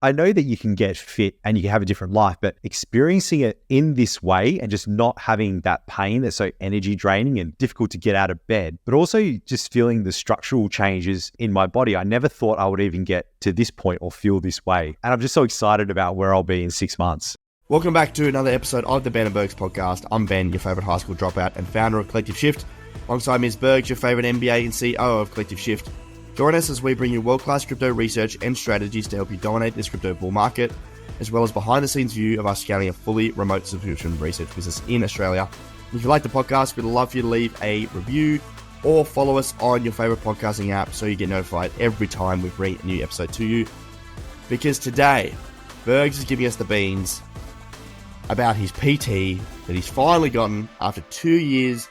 I know that you can get fit and you can have a different life, but experiencing it in this way and just not having that pain that's so energy draining and difficult to get out of bed, but also just feeling the structural changes in my body. I never thought I would even get to this point or feel this way. And I'm just so excited about where I'll be in 6 months. Welcome back to another episode of the Ben and Bergs podcast. I'm Ben, your favourite high school dropout and founder of Collective Shift. Alongside me is Bergs, your favourite MBA and CEO of Collective Shift. Join us as we bring you world-class crypto research and strategies to help you dominate this crypto bull market, as well as behind-the-scenes view of us scaling a fully remote subscription research business in Australia. If you like the podcast, we'd love for you to leave a review or follow us on your favourite podcasting app so you get notified every time we bring a new episode to you. Because today, Bergs is giving us the beans about his PT that he's finally gotten after 2 years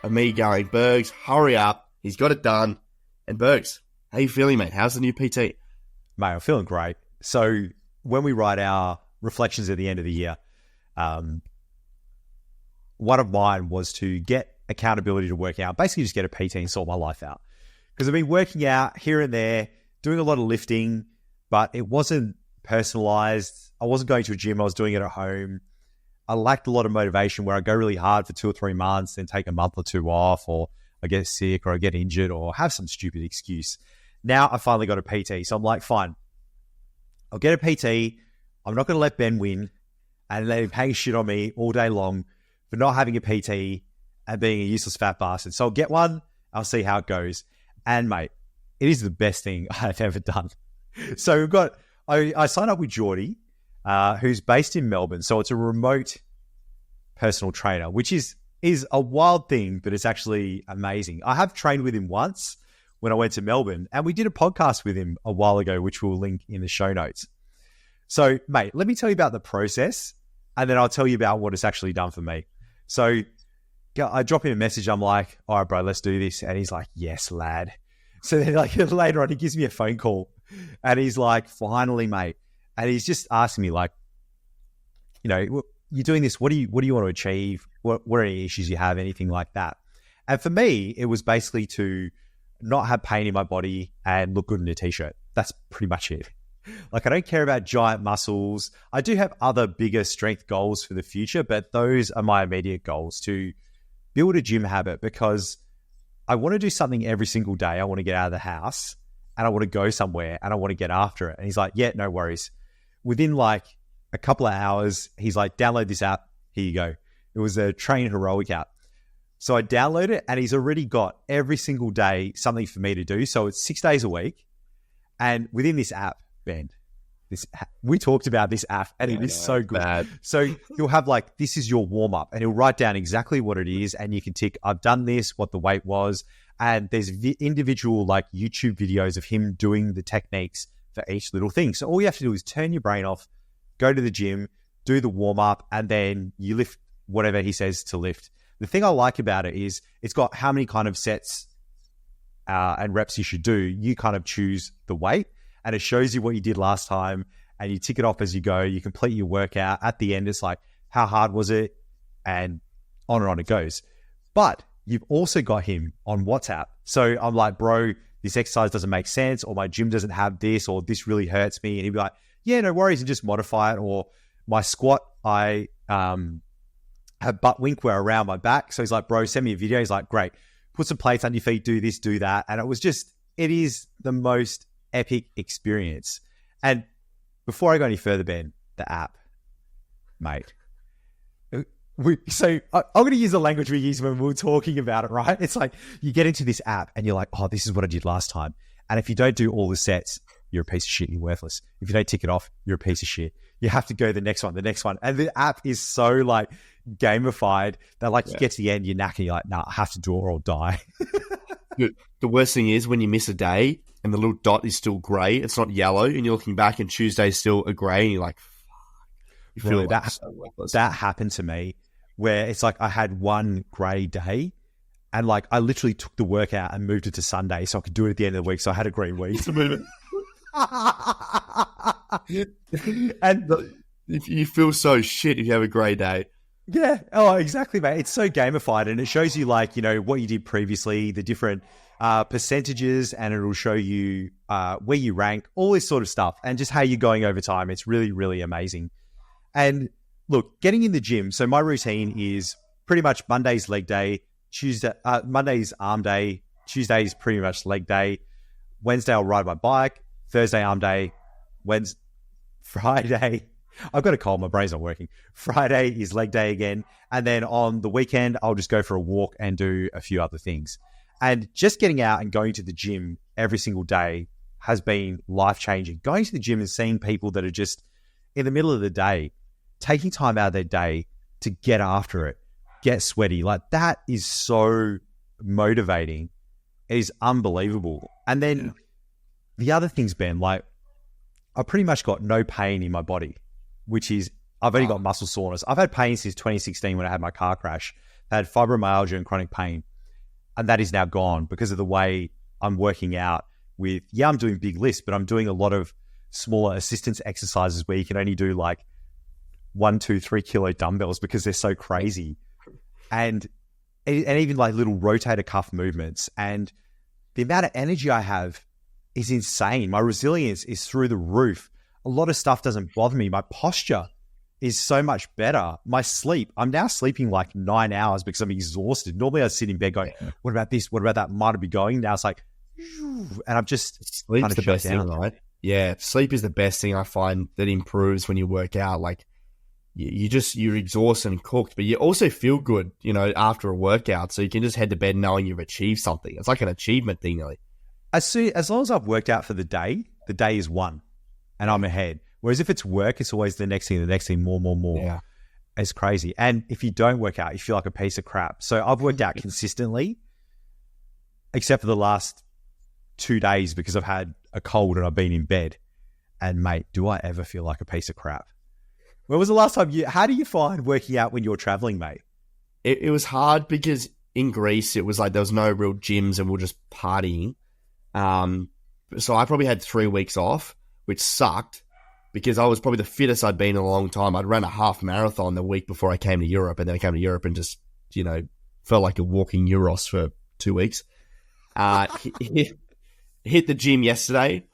of me going, Bergs, hurry up, he's got it done. And Bergs, how you feeling, mate? How's the new PT? Mate, I'm feeling great. So when we write our reflections at the end of the year, one of mine was to get accountability to work out, basically just get a PT and sort my life out. Because I've been working out here and there, doing a lot of lifting, but it wasn't personalized. I wasn't going to a gym. I was doing it at home. I lacked a lot of motivation where I go really hard for 2 or 3 months, then take a month or two off, or I get sick or I get injured or have some stupid excuse. Now I finally got a PT. So I'm like, fine, I'll get a PT. I'm not going to let Ben win and let him hang shit on me all day long for not having a PT and being a useless fat bastard. So I'll get one. I'll see how it goes. And mate, it is the best thing I've ever done. So we've got, I signed up with Geordie, who's based in Melbourne. So it's a remote personal trainer, which is a wild thing, but it's actually amazing. I have trained with him once when I went to Melbourne, and we did a podcast with him a while ago, which we'll link in the show notes. So, mate, let me tell you about the process, and then I'll tell you about what it's actually done for me. So I drop him a message. I'm like, all right, bro, let's do this. And he's like, yes, lad. So then like later on, he gives me a phone call, and he's like, finally, mate. And he's just asking me like, you know, you're doing this. What do you want to achieve? What are any issues you have? Anything like that? And for me, it was basically to not have pain in my body and look good in a t-shirt. That's pretty much it. Like, I don't care about giant muscles. I do have other bigger strength goals for the future, but those are my immediate goals: to build a gym habit, because I want to do something every single day. I want to get out of the house and I want to go somewhere and I want to get after it. And he's like, yeah, no worries. Within like a couple of hours, he's like, download this app. Here you go. It was a Train Heroic app. So I downloaded it, and he's already got every single day something for me to do. So it's 6 days a week. And within this app, Ben, we talked about this app, and it is so good. Bad. So you'll have like, this is your warm up, and he'll write down exactly what it is. And you can tick, I've done this, what the weight was. And there's individual like YouTube videos of him doing the techniques for each little thing. So all you have to do is turn your brain off, go to the gym, do the warm up, and then you lift whatever he says to lift. The thing I like about it is it's got how many kind of sets and reps you should do. You kind of choose the weight, and it shows you what you did last time, and you tick it off as you go. You complete your workout. At the end, it's like, how hard was it? And on it goes. But you've also got him on WhatsApp. So I'm like, bro, this exercise doesn't make sense, or my gym doesn't have this, or this really hurts me. And he'd be like, yeah, no worries, and just modify it. Or my squat, I have butt wink where around my back. So he's like, bro, send me a video. He's like, great, put some plates on your feet, do this, do that. And it is the most epic experience. And before I go any further, Ben, the app, mate. So I'm going to use the language we used when we were talking about it, right? It's like, you get into this app and you're like, oh, this is what I did last time. And if you don't do all the sets, you're a piece of shit, you're worthless. If you don't tick it off, you're a piece of shit. You have to go the next one. And the app is so like gamified that like you get to the end, you're knackered, you're like, nah, I have to do it or I'll die. Dude, the worst thing is when you miss a day and the little dot is still grey, it's not yellow, and you're looking back and Tuesday's still a grey, and you're like, fuck. You feel like that, so worthless. That happened to me where it's like I had one grey day, and like I literally took the workout and moved it to Sunday so I could do it at the end of the week. So I had a green week to move it. And if you feel so shit if you have a grey day. Yeah. Oh, exactly, mate. It's so gamified, and it shows you like, you know, what you did previously, the different percentages, and it'll show you where you rank, all this sort of stuff, and just how you're going over time. It's really, really amazing. And look, getting in the gym. So my routine is pretty much Monday's leg day, Monday's arm day, Tuesday's pretty much leg day, Wednesday I'll ride my bike, Thursday arm day, Friday, I've got a cold, my brain's not working. Friday is leg day again. And then on the weekend, I'll just go for a walk and do a few other things. And just getting out and going to the gym every single day has been life-changing. Going to the gym and seeing people that are just in the middle of the day, taking time out of their day to get after it, get sweaty. Like, that is so motivating. It is unbelievable. And then the other things, Ben, like, I pretty much got no pain in my body, which is, I've only got muscle soreness. I've had pain since 2016 when I had my car crash. I had fibromyalgia and chronic pain. And that is now gone because of the way I'm working out with, I'm doing big lifts, but I'm doing a lot of smaller assistance exercises where you can only do like 1, 2, 3 kilo dumbbells because they're so crazy. And even like little rotator cuff movements. And the amount of energy I have is insane. My resilience is through the roof. A lot of stuff doesn't bother me. My posture is so much better. My sleep, I'm now sleeping like 9 hours because I'm exhausted. Normally I sit in bed going, what about this? What about that? Might be going. Now it's like, and I'm just sleep's kind of the best thing, right? Yeah, sleep is the best thing I find that improves when you work out. Like, you're exhausted and cooked, but you also feel good, after a workout. So you can just head to bed knowing you've achieved something. It's like an achievement thing, really. As long as I've worked out for the day is won, and I'm ahead. Whereas if it's work, it's always the next thing, more. Yeah. It's crazy. And if you don't work out, you feel like a piece of crap. So I've worked out consistently, except for the last 2 days because I've had a cold and I've been in bed. And mate, do I ever feel like a piece of crap? When was the last time how do you find working out when you're traveling, mate? It was hard because in Greece, it was like there was no real gyms and we were just partying. So I probably had 3 weeks off, which sucked because I was probably the fittest I'd been in a long time. I'd run a half marathon the week before I came to Europe, and then I came to Europe and just, felt like a walking Euros for 2 weeks. Hit the gym yesterday,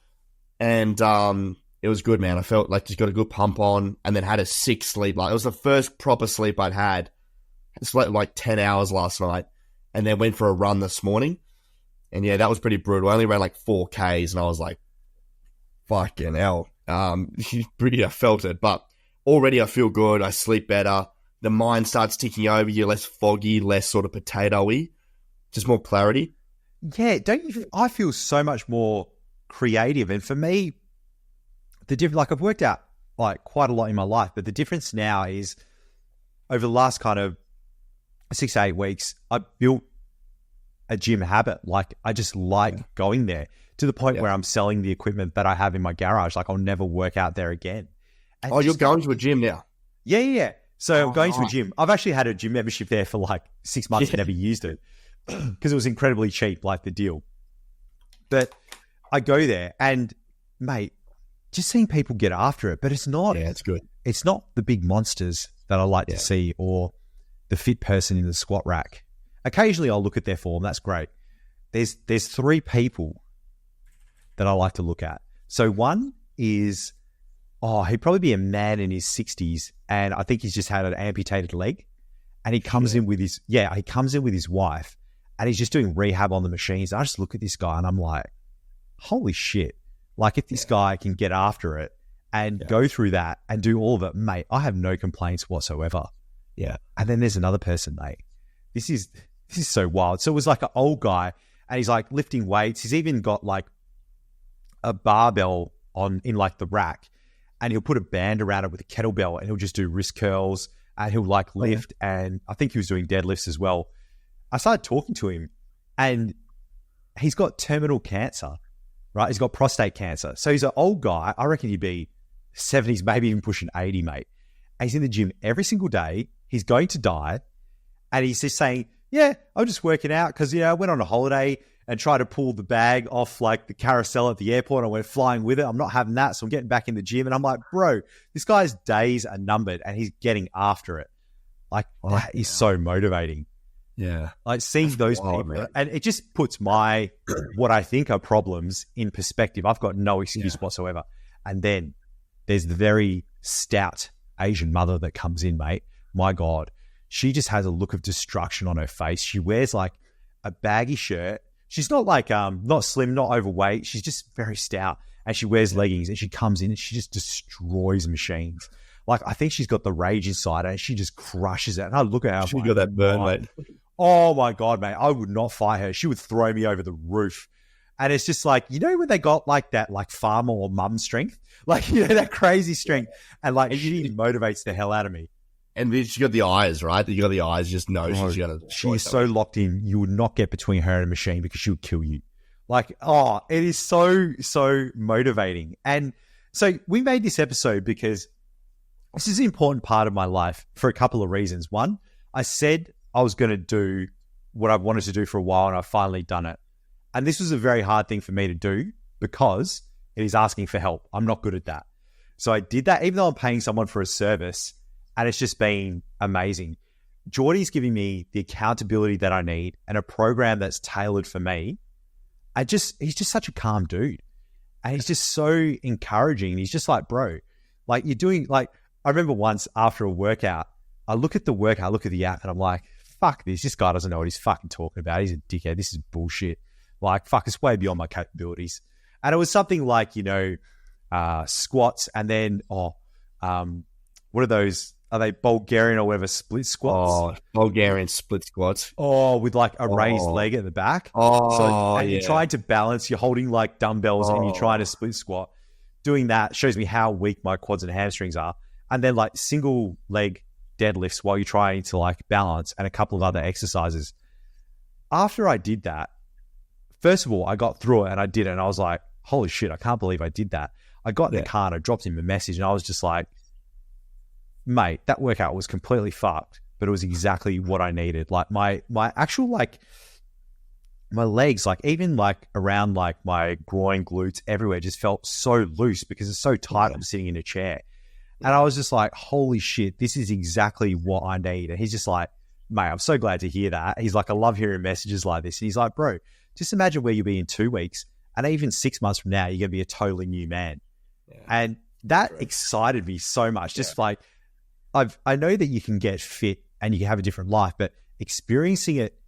and it was good, man. I felt like just got a good pump on, and then had a sick sleep. Like, it was the first proper sleep I'd had. I slept like 10 hours last night, and then went for a run this morning. And yeah, that was pretty brutal. I only ran like 4Ks, and I was like, fucking hell. I felt it, but already I feel good. I sleep better. The mind starts ticking over. You're less foggy, less sort of potato-y, just more clarity. Yeah, I feel so much more creative. And for me, I've worked out like quite a lot in my life, but the difference now is over the last kind of 6 to 8 weeks, I built a gym habit. Like, I just like going there to the point where I'm selling the equipment that I have in my garage. Like, I'll never work out there again. And you're going to a gym now? Yeah. So I'm going to a gym. I've actually had a gym membership there for like 6 months and never used it because it was incredibly cheap, like the deal. But I go there and, mate, just seeing people get after it. But it's not. Yeah, it's good. It's not the big monsters that I like to see, or the fit person in the squat rack. Occasionally I'll look at their form. That's great. There's 3 people that I like to look at. So one is, he'd probably be a man in his 60s, and I think he's just had an amputated leg. And he comes in with his wife, and he's just doing rehab on the machines. I just look at this guy and I'm like, holy shit. Like, if this guy can get after it and go through that and do all of it, mate, I have no complaints whatsoever. Yeah. And then there's another person, mate. This is so wild. So it was like an old guy, and he's like lifting weights. He's even got like a barbell in like the rack, and he'll put a band around it with a kettlebell, and he'll just do wrist curls, and he'll like lift. And I think he was doing deadlifts as well. I started talking to him, and he's got terminal cancer, right? He's got prostate cancer. So he's an old guy. I reckon he'd be 70s, maybe even pushing 80, mate. And he's in the gym every single day. He's going to die. And he's just saying, yeah, I'm just working out because, I went on a holiday and tried to pull the bag off like the carousel at the airport. I went flying with it. I'm not having that. So I'm getting back in the gym. And I'm like, bro, this guy's days are numbered and he's getting after it. Like, that is so motivating. Yeah. Like seeing those wild, people, man. and it just puts my, what I think are problems in perspective. I've got no excuse whatsoever. And then there's the very stout Asian mother that comes in, mate. My God, she just has a look of destruction on her face. She wears like a baggy shirt. She's not like, not slim, not overweight. She's just very stout, and she wears leggings, and she comes in and she just destroys machines. Like, I think she's got the rage inside her, and she just crushes it. And I look at her. She got that burn, mate. Oh my God, mate. I would not fight her. She would throw me over the roof. And it's just like, you know, when they got like that, like farmer or mum strength, like, you know, that crazy strength. And like, she motivates the hell out of me. And she got the eyes, right? You got the eyes, just know she's going to. She is so locked in. You would not get between her and a machine because she would kill you. Like, oh, it is so, so motivating. And so we made this episode because this is an important part of my life for a couple of reasons. One, I said I was going to do what I've wanted to do for a while, and I've finally done it. And this was a very hard thing for me to do because it is asking for help. I'm not good at that. So I did that, even though I'm paying someone for a service, and it's just been amazing. Geordie's giving me the accountability that I need and a program that's tailored for me. He's just such a calm dude. And he's just so encouraging. He's just like, bro, like you're doing, like, I remember once after a workout, I look at the workout, I look at the app, and I'm like, fuck this. This guy doesn't know what he's fucking talking about. He's a dickhead. This is bullshit. Like, fuck, it's way beyond my capabilities. And it was something like, you know, squats, and then, what are those? Are they Bulgarian or whatever, split squats? Oh, Bulgarian split squats. Oh, with like a raised leg at the back. And you're trying to balance, you're holding like dumbbells and you're trying to split squat. Doing that shows me how weak my quads and hamstrings are. And then like single leg deadlifts while you're trying to like balance, and a couple of other exercises. After I did that, first of all, I got through it and I did it, and I was like, holy shit, I can't believe I did that. I got in the car and I dropped him a message, and I was just like, mate, that workout was completely fucked, but it was exactly what I needed. Like my actual, like my legs, like even like around like my groin, glutes, everywhere just felt so loose because it's so tight. I'm sitting in a chair. And I was just like, holy shit, this is exactly what I need. And he's just like, mate, I'm so glad to hear that. He's like, I love hearing messages like this. And he's like, bro, just imagine where you'll be in 2 weeks. And even 6 months from now, you're going to be a totally new man. Yeah. And that excited me so much. Just like, I know that you can get fit and you can have a different life, but experiencing it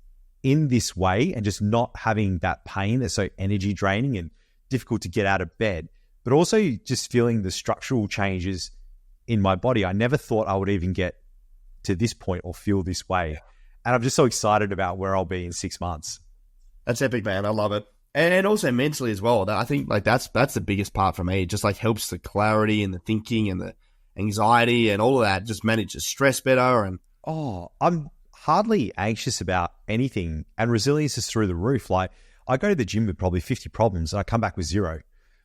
in this way and just not having that pain that's so energy draining and difficult to get out of bed, but also just feeling the structural changes in my body. I never thought I would even get to this point or feel this way. And I'm just so excited about where I'll be in 6 months. That's epic, man. I love it. And also mentally as well. I think like that's the biggest part for me. It just like helps the clarity and the thinking and the anxiety and all of that. Just manages stress better. And I'm hardly anxious about anything, and resilience is through the roof. Like I go to the gym with probably 50 problems and I come back with 0.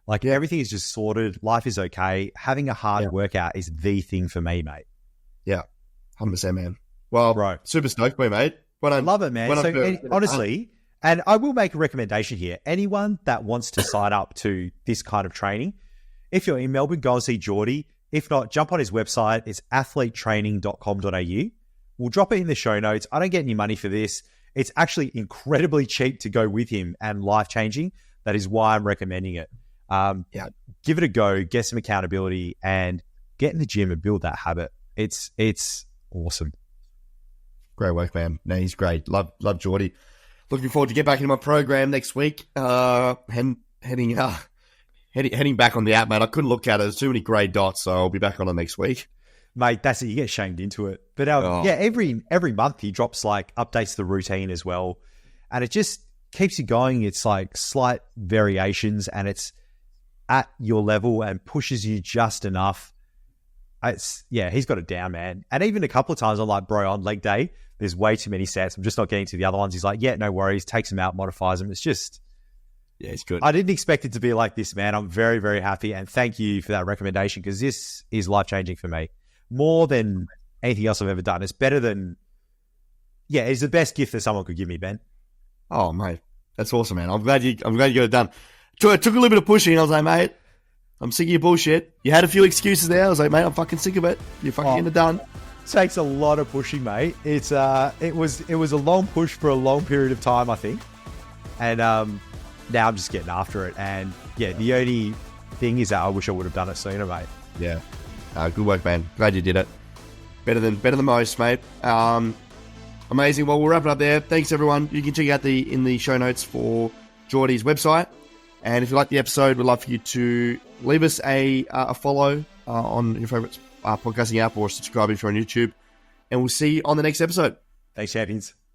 Like everything is just sorted. Life is okay. Having a hard workout is the thing for me, mate. Yeah, 100%, man. Well, bro, super stoked for you, mate. I love it, man. So honestly, and I will make a recommendation here. Anyone that wants to sign up to this kind of training, if you're in Melbourne, go and see Geordie. If not, jump on his website. It's athletetraining.com.au. We'll drop it in the show notes. I don't get any money for this. It's actually incredibly cheap to go with him and life-changing. That is why I'm recommending it. Give it a go, get some accountability, and get in the gym and build that habit. It's awesome. Great work, man. No, he's great. Love Geordie. Looking forward to get back into my program next week. Heading back on the app, man. I couldn't look at it. There's too many grey dots, so I'll be back on it next week. Mate, that's it. You get shamed into it. But every month he drops like updates to the routine as well. And it just keeps you going. It's like slight variations and it's at your level and pushes you just enough. He's got it down, man. And even a couple of times I'm like, bro, on leg day, there's way too many sets. I'm just not getting to the other ones. He's like, yeah, no worries. Takes them out, modifies them. It's just... Yeah, it's good. I didn't expect it to be like this, man. I'm very, very happy. And thank you for that recommendation because this is life-changing for me. More than anything else I've ever done. It's better than... Yeah, it's the best gift that someone could give me, Ben. Oh, mate. That's awesome, man. I'm glad you got it done. It took a little bit of pushing. I was like, mate, I'm sick of your bullshit. You had a few excuses there. I was like, mate, I'm fucking sick of it. You're fucking getting it done. takes a lot of pushing, mate. It was a long push for a long period of time, I think. And now I'm just getting after it. And yeah, the only thing is that I wish I would have done it sooner, mate. Yeah. Good work, man. Glad you did it. Better than most, mate. Amazing. Well, we'll wrap it up there. Thanks, everyone. You can check out in the show notes for Geordie's website. And if you like the episode, we'd love for you to leave us a follow on your favourite podcasting app or subscribe if you're on YouTube. And we'll see you on the next episode. Thanks, champions.